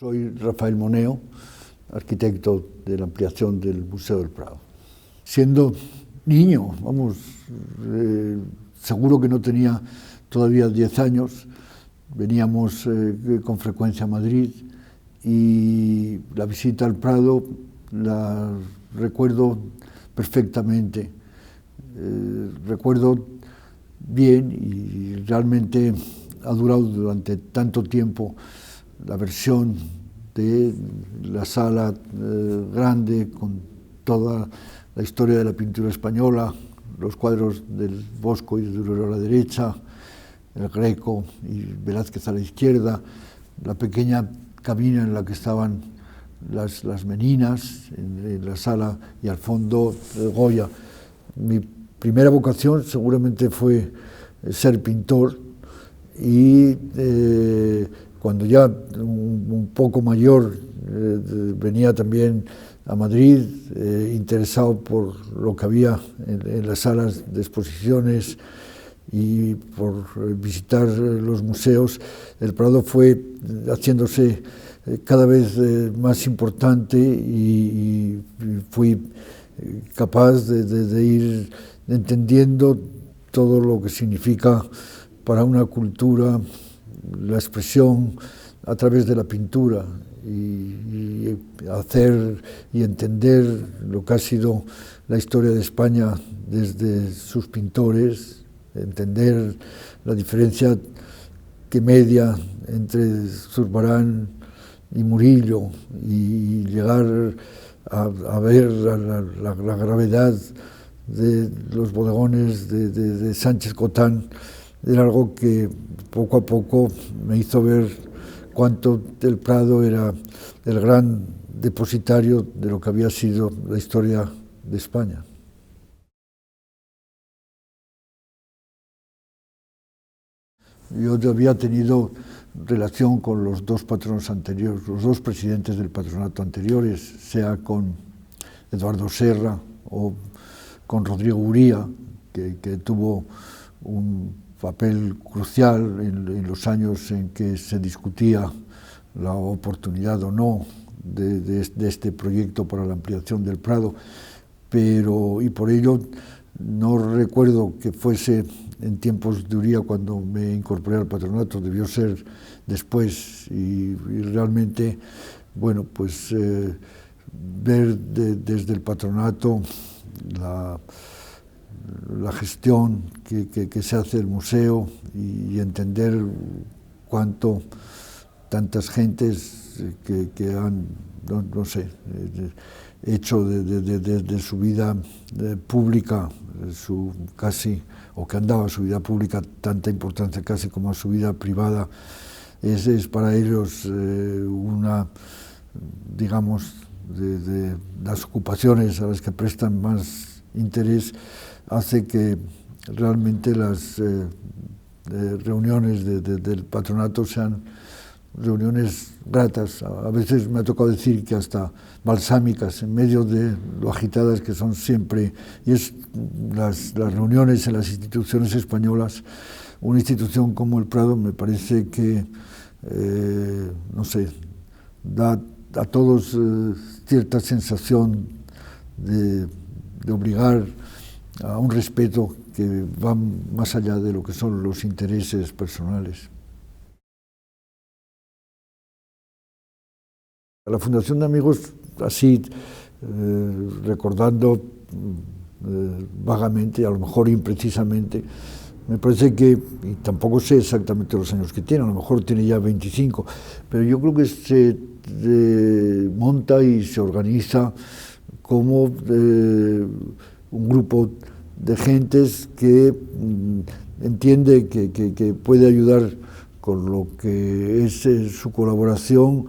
Soy Rafael Moneo, arquitecto de la ampliación del Museo del Prado. Siendo niño, seguro que no tenía todavía 10 años, veníamos con frecuencia a Madrid y la visita al Prado la recuerdo perfectamente. Recuerdo bien y realmente ha durado durante tanto tiempo la versión de la sala grande con toda la historia de la pintura española, los cuadros del Bosco y de Durero a la derecha, el Greco y Velázquez a la izquierda, la pequeña cabina en la que estaban las meninas en la sala y al fondo Goya. Mi primera vocación seguramente fue ser pintor y cuando ya un poco mayor venía también a Madrid, interesado por lo que había en las salas de exposiciones y por visitar los museos. El Prado fue haciéndose cada vez más importante y fui capaz de ir entendiendo todo lo que significa para una cultura la expresión a través de la pintura y hacer y entender lo que ha sido la historia de España desde sus pintores, entender la diferencia que media entre Zurbarán y Murillo y llegar a ver la gravedad de los bodegones de Sánchez Cotán. Era algo que poco a poco me hizo ver cuánto el Prado era el gran depositario de lo que había sido la historia de España. Yo había tenido relación con los dos patronos anteriores, los dos presidentes del patronato anteriores, sea con Eduardo Serra o con Rodrigo Uría, que tuvo un papel crucial en los años en que se discutía la oportunidad o no de este proyecto para la ampliación del Prado, y por ello no recuerdo que fuese en tiempos de Uría cuando me incorporé al patronato, debió ser después y realmente, bueno, pues ver desde el patronato la gestión que se hace del museo y entender cuánto tantas gentes que han, no sé, hecho de su vida pública, o que han dado a su vida pública tanta importancia casi como a su vida privada, es para ellos una, digamos, de las ocupaciones a las que prestan más interés, hace que realmente las reuniones del patronato sean reuniones gratas. A veces me ha tocado decir que hasta balsámicas, en medio de lo agitadas que son siempre, y es las reuniones en las instituciones españolas. Una institución como el Prado me parece que, no sé, da a todos cierta sensación de obligar a un respeto que va más allá de lo que son los intereses personales. La Fundación de Amigos, así recordando vagamente, a lo mejor imprecisamente, me parece que, y tampoco sé exactamente los años que tiene, a lo mejor tiene ya 25, pero yo creo que se monta y se organiza como un grupo de gentes que entiende que puede ayudar con lo que es su colaboración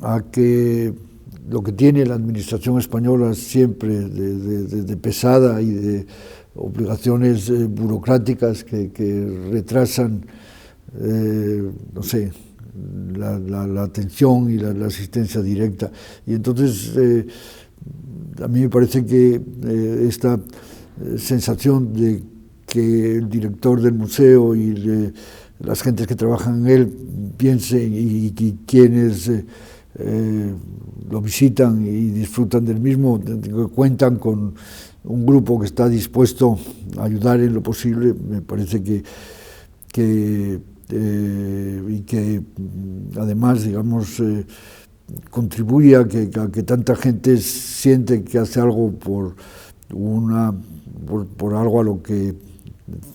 a que lo que tiene la administración española siempre de pesada y de obligaciones burocráticas que retrasan, no sé, la atención y la asistencia directa. Y entonces a mí me parece que esta sensación de que el director del museo y las gentes que trabajan en él piensen y quienes lo visitan y disfrutan del mismo, cuentan con un grupo que está dispuesto a ayudar en lo posible. Me parece y que además, digamos, contribuye a que tanta gente siente que hace algo por algo a lo que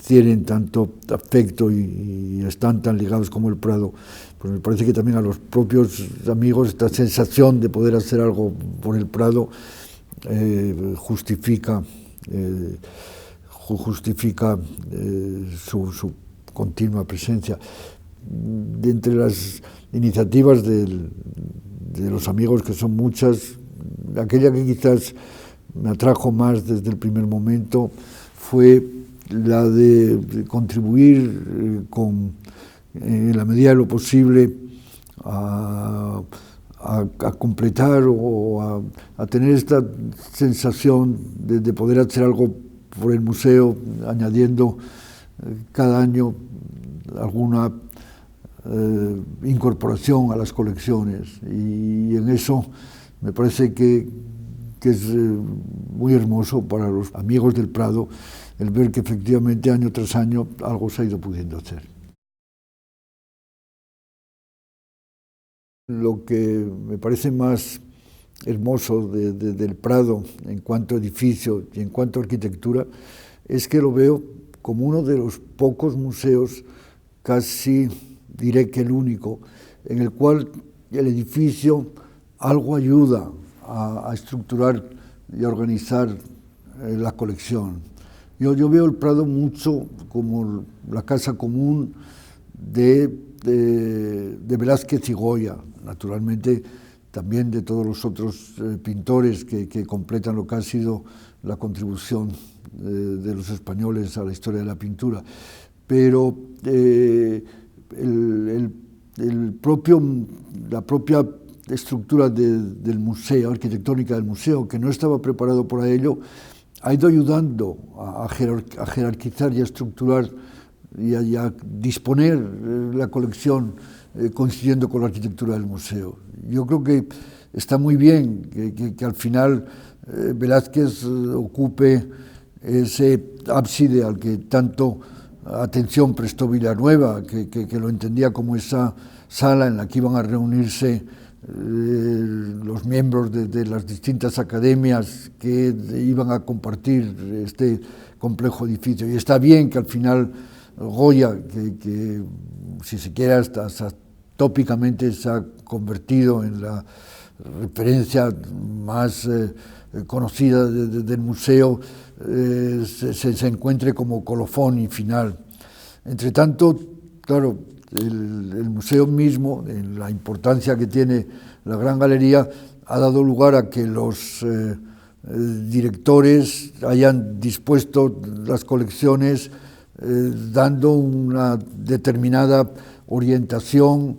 tienen tanto afecto y están tan ligados como el Prado. Pues me parece que también a los propios amigos esta sensación de poder hacer algo por el Prado justifica su continua presencia. De entre las iniciativas de los amigos, que son muchas, aquella que quizás me atrajo más desde el primer momento fue la de contribuir en la medida de lo posible a completar o a tener esta sensación de poder hacer algo por el museo, añadiendo cada año alguna incorporación a las colecciones, y en eso me parece que es muy hermoso para los amigos del Prado el ver que efectivamente año tras año algo se ha ido pudiendo hacer. Lo que me parece más hermoso del Prado en cuanto a edificio y en cuanto a arquitectura es que lo veo como uno de los pocos museos, casi diré que el único, en el cual el edificio algo ayuda a estructurar y a organizar la colección. Yo veo el Prado mucho como la casa común de Velázquez y Goya, naturalmente también de todos los otros pintores que completan lo que ha sido la contribución de los españoles a la historia de la pintura. Pero la propia estructura del museo, arquitectónica del museo, que no estaba preparado para ello, ha ido ayudando a jerarquizar y a estructurar y a disponer la colección coincidiendo con la arquitectura del museo. Yo creo que está muy bien que al final Velázquez ocupe ese ábside al que tanto atención prestó Villanueva, que lo entendía como esa sala en la que iban a reunirse los miembros de las distintas academias que iban a compartir este complejo edificio. Y está bien que al final Goya, que si se quiere hasta tópicamente se ha convertido en la referencia más conocida del museo, se encuentre como colofón y final. Entre tanto, claro, el museo mismo, en la importancia que tiene la Gran Galería, ha dado lugar a que los directores hayan dispuesto las colecciones dando una determinada orientación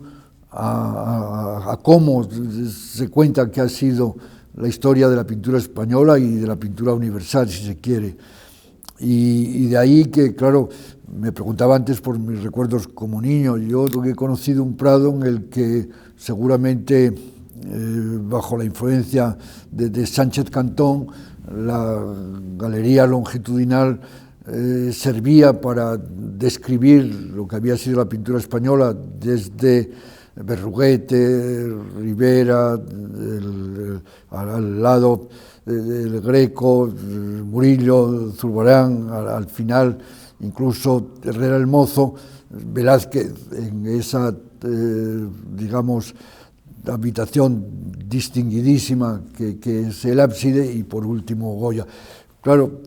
a cómo se cuenta que ha sido la historia de la pintura española y de la pintura universal, si se quiere. Y de ahí que, claro, me preguntaba antes por mis recuerdos como niño. Yo he conocido un Prado en el que seguramente, bajo la influencia de Sánchez Cantón, la galería longitudinal servía para describir lo que había sido la pintura española desde Berruguete, Rivera, al lado el Greco, Murillo, Zurbarán, al final incluso Herrera el Mozo, Velázquez en esa, digamos, habitación distinguidísima que es el ábside, y por último Goya. Claro,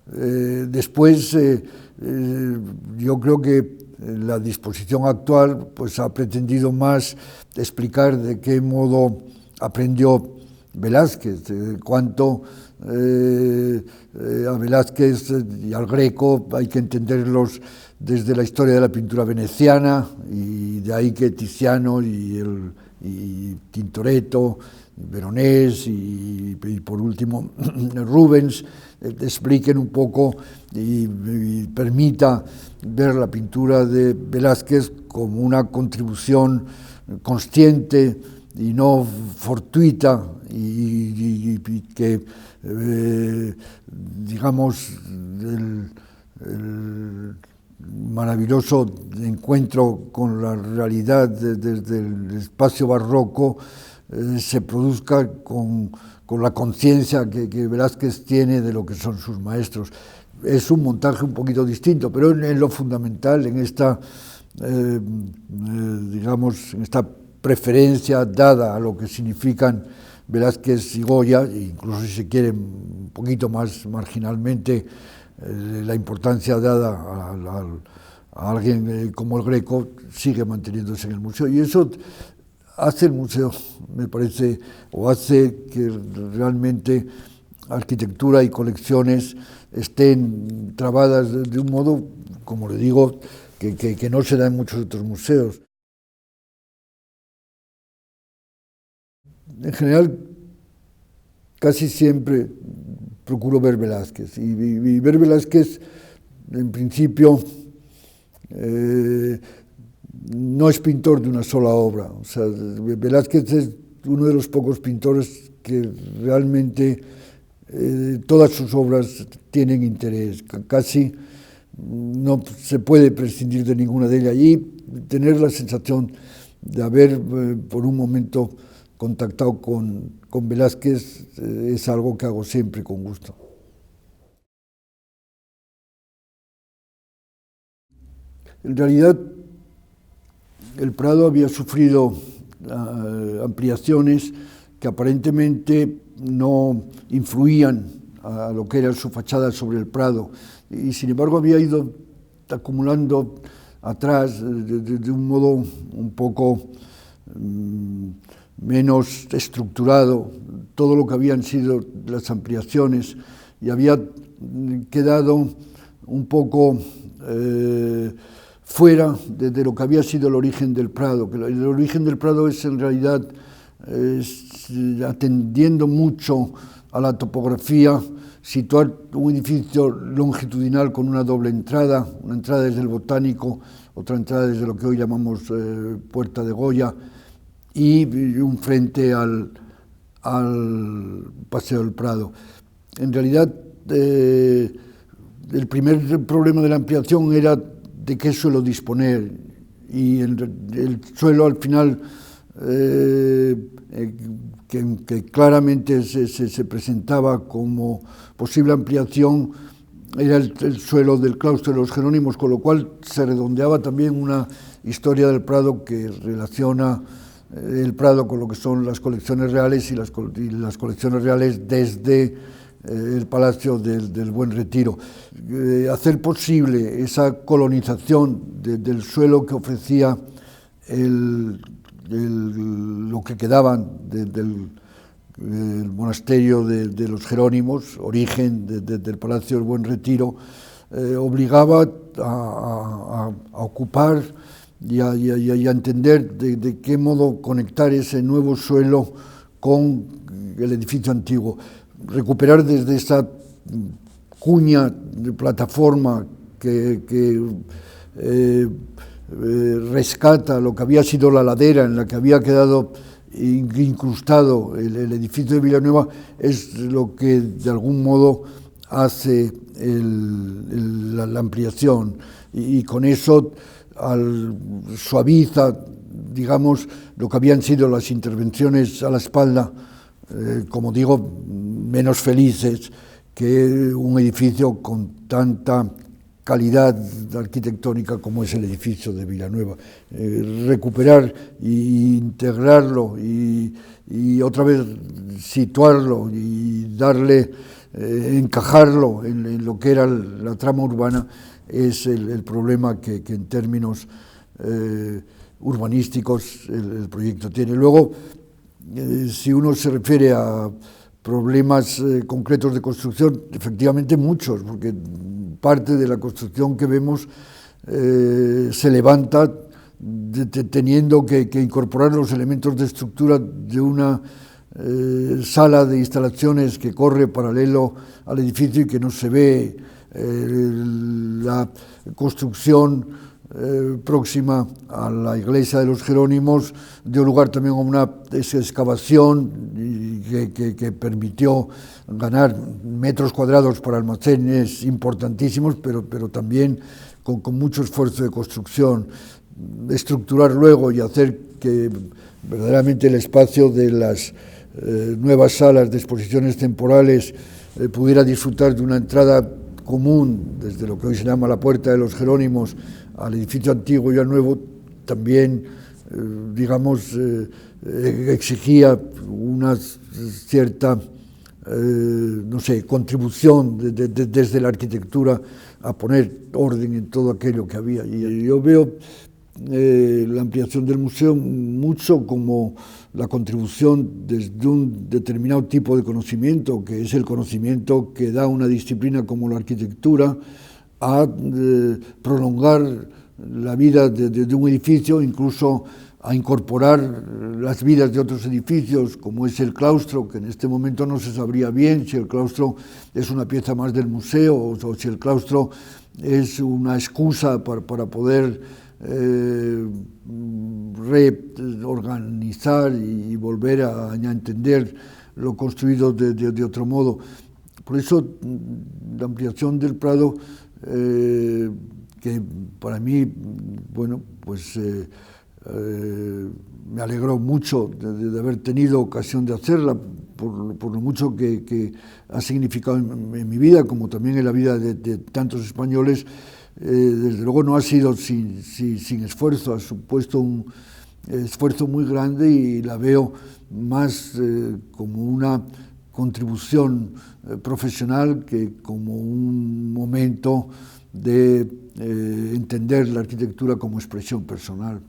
después yo creo que la disposición actual pues ha pretendido más explicar de qué modo aprendió Velázquez, cuánto a Velázquez y al Greco hay que entenderlos desde la historia de la pintura veneciana, y de ahí que Tiziano y Tintoretto, Veronés y por último Rubens expliquen un poco y permita ver la pintura de Velázquez como una contribución consciente y no fortuita y que, digamos, el maravilloso encuentro con la realidad desde el espacio barroco se produzca con la conciencia que Velázquez tiene de lo que son sus maestros. Es un montaje un poquito distinto, pero en lo fundamental, en esta, digamos, en esta preferencia dada a lo que significan Velázquez y Goya, e incluso si se quiere un poquito más marginalmente, la importancia dada a alguien como el Greco sigue manteniéndose en el museo, y eso hace el museo, me parece, o hace que realmente arquitectura y colecciones estén trabadas de un modo, como le digo, que no se da en muchos otros museos. En general, casi siempre procuro ver Velázquez, y ver Velázquez, en principio, no es pintor de una sola obra. O sea, Velázquez es uno de los pocos pintores que realmente todas sus obras tienen interés, casi no se puede prescindir de ninguna de ellas, y tener la sensación de haber por un momento contactado con Velázquez es algo que hago siempre con gusto. En realidad, el Prado había sufrido ampliaciones que aparentemente no influían a lo que era su fachada sobre el Prado, y sin embargo había ido acumulando atrás de un modo un poco menos estructurado todo lo que habían sido las ampliaciones, y había quedado un poco fuera de lo que había sido el origen del Prado, que el origen del Prado es en realidad atendiendo mucho a la topografía, situar un edificio longitudinal con una doble entrada, una entrada desde el Botánico, otra entrada desde lo que hoy llamamos Puerta de Goya, y un frente al Paseo del Prado. En realidad, el primer problema de la ampliación era de qué suelo disponer, y el suelo al final, que claramente se presentaba como posible ampliación, era el suelo del claustro de los Jerónimos, con lo cual se redondeaba también una historia del Prado que relaciona el Prado con lo que son las colecciones reales y las colecciones reales desde el Palacio del Buen Retiro. Hacer posible esa colonización del suelo que ofrecía lo que quedaban del monasterio de los Jerónimos, origen del Palacio del Buen Retiro, obligaba a ocupar y a entender de qué modo conectar ese nuevo suelo con el edificio antiguo. Recuperar desde esa cuña de plataforma que rescata lo que había sido la ladera en la que había quedado incrustado el edificio de Villanueva, es lo que de algún modo hace la ampliación, y con eso suaviza, digamos, lo que habían sido las intervenciones a la espalda, como digo, menos felices que un edificio con tanta calidad arquitectónica como es el edificio de Villanueva. Recuperar e integrarlo y otra vez situarlo y darle, encajarlo en lo que era la trama urbana es el problema que en términos urbanísticos el proyecto tiene. Luego, si uno se refiere a problemas concretos de construcción, efectivamente muchos, porque parte de la construcción que vemos se levanta teniendo que incorporar los elementos de estructura de una sala de instalaciones que corre paralelo al edificio y que no se ve, la construcción próxima a la iglesia de los Jerónimos dio lugar también a una excavación que permitió ganar metros cuadrados para almacenes importantísimos, pero también con mucho esfuerzo de construcción, estructurar luego y hacer que verdaderamente el espacio de las nuevas salas de exposiciones temporales pudiera disfrutar de una entrada común desde lo que hoy se llama la Puerta de los Jerónimos al edificio antiguo y al nuevo, también, digamos, exigía una cierta, no sé, contribución desde la arquitectura a poner orden en todo aquello que había. Y yo veo la ampliación del museo mucho como la contribución desde un determinado tipo de conocimiento, que es el conocimiento que da una disciplina como la arquitectura, a prolongar la vida de un edificio, incluso a incorporar las vidas de otros edificios, como es el claustro, que en este momento no se sabría bien si el claustro es una pieza más del museo o si el claustro es una excusa para poder reorganizar y volver a entender lo construido de otro modo. Por eso la ampliación del Prado, que para mí, bueno, pues me alegró mucho de haber tenido ocasión de hacerla, por lo mucho que ha significado en mi vida, como también en la vida de tantos españoles. Desde luego no ha sido sin esfuerzo, ha supuesto un esfuerzo muy grande y la veo más como una contribución profesional que como un momento de entender la arquitectura como expresión personal.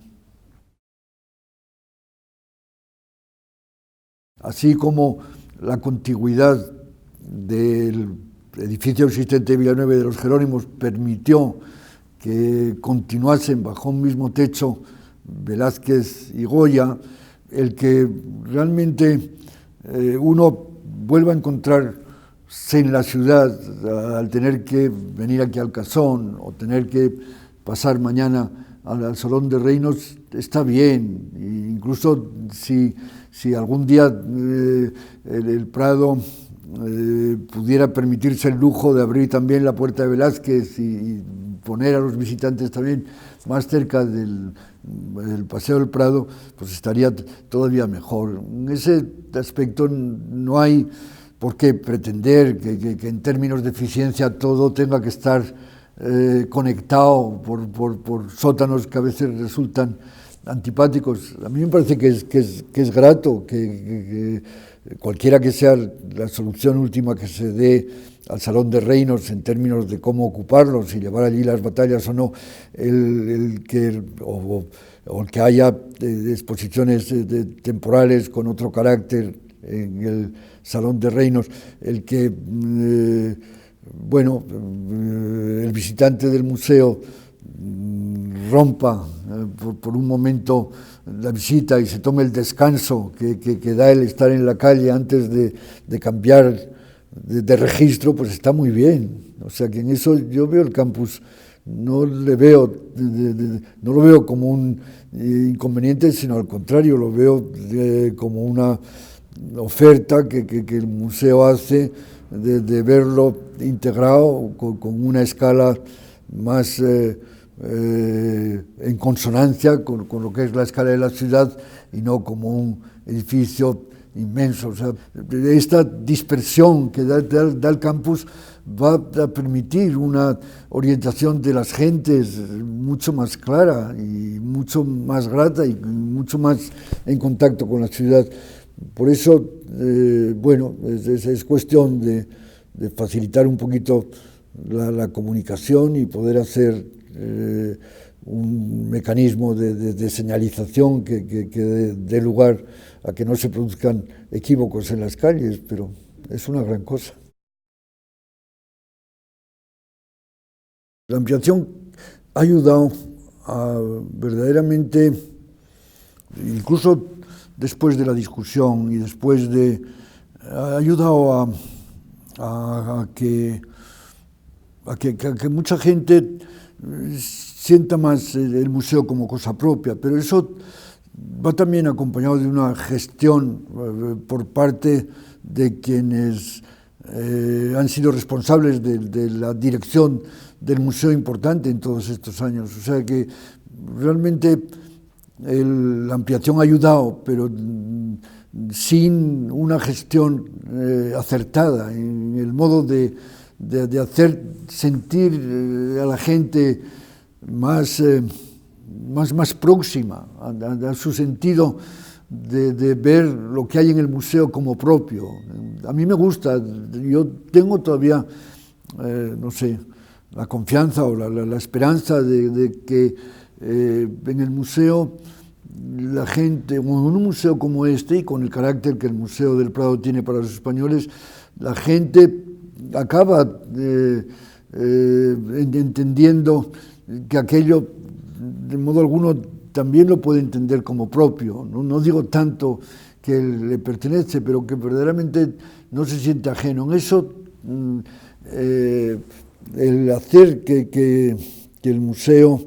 Así como la contigüidad del edificio existente de Villanueva de los Jerónimos permitió que continuasen bajo un mismo techo Velázquez y Goya, el que realmente uno vuelva a encontrarse en la ciudad al tener que venir aquí al Casón o tener que pasar mañana al Salón de Reinos, está bien. Incluso si algún día el Prado pudiera permitirse el lujo de abrir también la Puerta de Velázquez y poner a los visitantes también más cerca del Paseo del Prado, pues estaría todavía mejor. En ese aspecto no hay por qué pretender que en términos de eficiencia todo tenga que estar conectado por sótanos que a veces resultan antipáticos. A mí me parece que es grato que cualquiera que sea la solución última que se dé al Salón de Reinos en términos de cómo ocuparlo, si llevar allí las batallas o no, el que haya exposiciones temporales con otro carácter en el Salón de Reinos, el que, bueno, el visitante del museo rompa por un momento la visita y se tome el descanso que da el estar en la calle antes de cambiar de registro, pues está muy bien. O sea que en eso yo veo el campus, no lo veo como un inconveniente, sino al contrario, lo veo como una oferta que el museo hace de verlo integrado con una escala más en consonancia con lo que es la escala de la ciudad y no como un edificio inmenso. O sea, esta dispersión que da el campus va a permitir una orientación de las gentes mucho más clara y mucho más grata y mucho más en contacto con la ciudad. Por eso, bueno, es cuestión de facilitar un poquito la comunicación y poder hacer un mecanismo de señalización que dé lugar a que no se produzcan equívocos en las calles, pero es una gran cosa. La ampliación ha ayudado a verdaderamente, incluso después de la discusión y después de... ha ayudado a que mucha gente sienta más el museo como cosa propia, pero eso va también acompañado de una gestión por parte de quienes han sido responsables de la dirección del museo importante en todos estos años. O sea que realmente la ampliación ha ayudado, pero sin una gestión acertada en el modo de hacer sentir a la gente más próxima a su sentido de ver lo que hay en el museo como propio. A mí me gusta, yo tengo todavía, no sé, la confianza o la esperanza de que en el museo la gente, en un museo como este y con el carácter que el Museo del Prado tiene para los españoles, la gente acaba entendiendo que aquello, de modo alguno, también lo puede entender como propio. No digo tanto que le pertenece, pero que verdaderamente no se siente ajeno. En eso, el hacer que el museo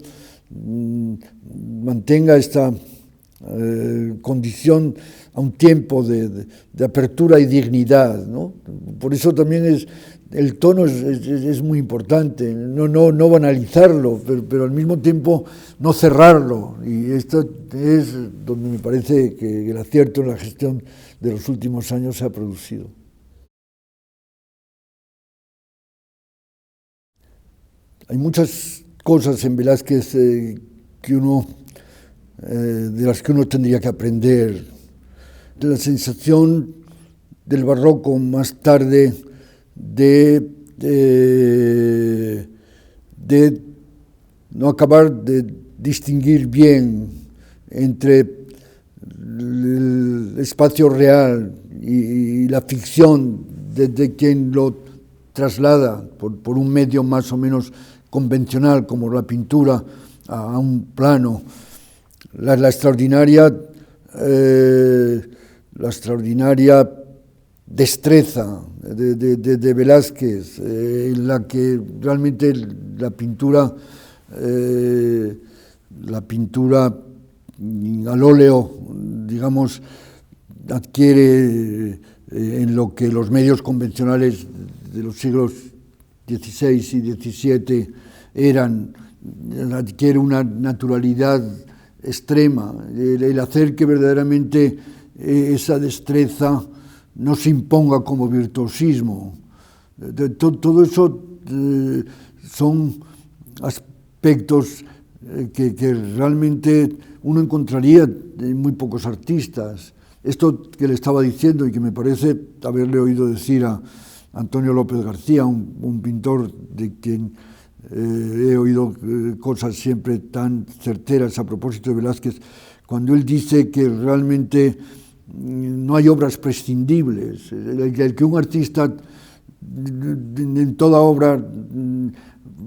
mantenga esta condición a un tiempo de apertura y dignidad, ¿no? Por eso también el tono es muy importante, no banalizarlo, pero al mismo tiempo no cerrarlo, y esto es donde me parece que el acierto en la gestión de los últimos años se ha producido. Hay muchas cosas en Velázquez de las que uno tendría que aprender. La sensación del barroco más tarde de no acabar de distinguir bien entre el espacio real y la ficción de quien lo traslada por un medio más o menos convencional como la pintura a un plano. La extraordinaria destreza de Velázquez, en la que realmente la pintura al óleo, digamos, adquiere en lo que los medios convencionales de los siglos XVI y XVII adquiere una naturalidad extrema, el hacer que verdaderamente esa destreza no se imponga como virtuosismo. Todo eso son aspectos que realmente uno encontraría en muy pocos artistas. Esto que le estaba diciendo y que me parece haberle oído decir a Antonio López García, un pintor de quien he oído cosas siempre tan certeras a propósito de Velázquez, cuando él dice que realmente no hay obras prescindibles, el que un artista en toda obra,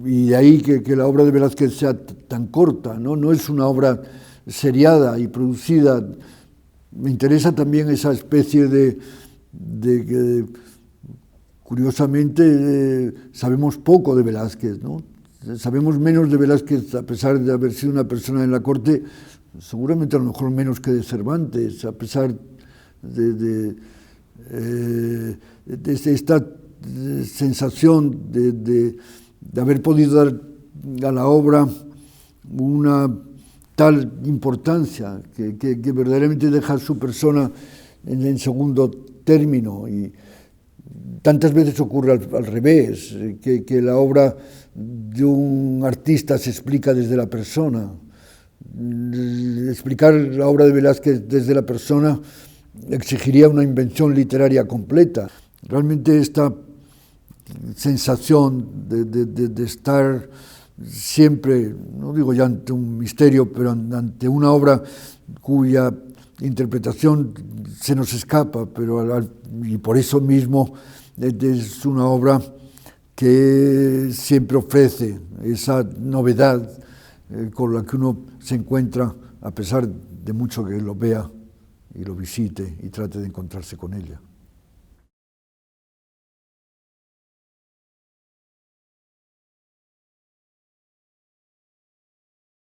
y de ahí que la obra de Velázquez sea tan corta, no es una obra seriada y producida. Me interesa también esa especie de curiosamente sabemos poco de Velázquez, ¿no? Sabemos menos de Velázquez, a pesar de haber sido una persona en la corte, seguramente a lo mejor menos que de Cervantes, a pesar de esta sensación de haber podido dar a la obra una tal importancia que verdaderamente deja a su persona en segundo término. Y tantas veces ocurre al revés, que la obra de un artista se explica desde la persona. Explicar la obra de Velázquez desde la persona exigiría una invención literaria completa. Realmente esta sensación de estar siempre, no digo ya ante un misterio, pero ante una obra cuya interpretación se nos escapa, y por eso mismo es una obra que siempre ofrece esa novedad con la que uno se encuentra, a pesar de mucho que lo vea y lo visite y trate de encontrarse con ella.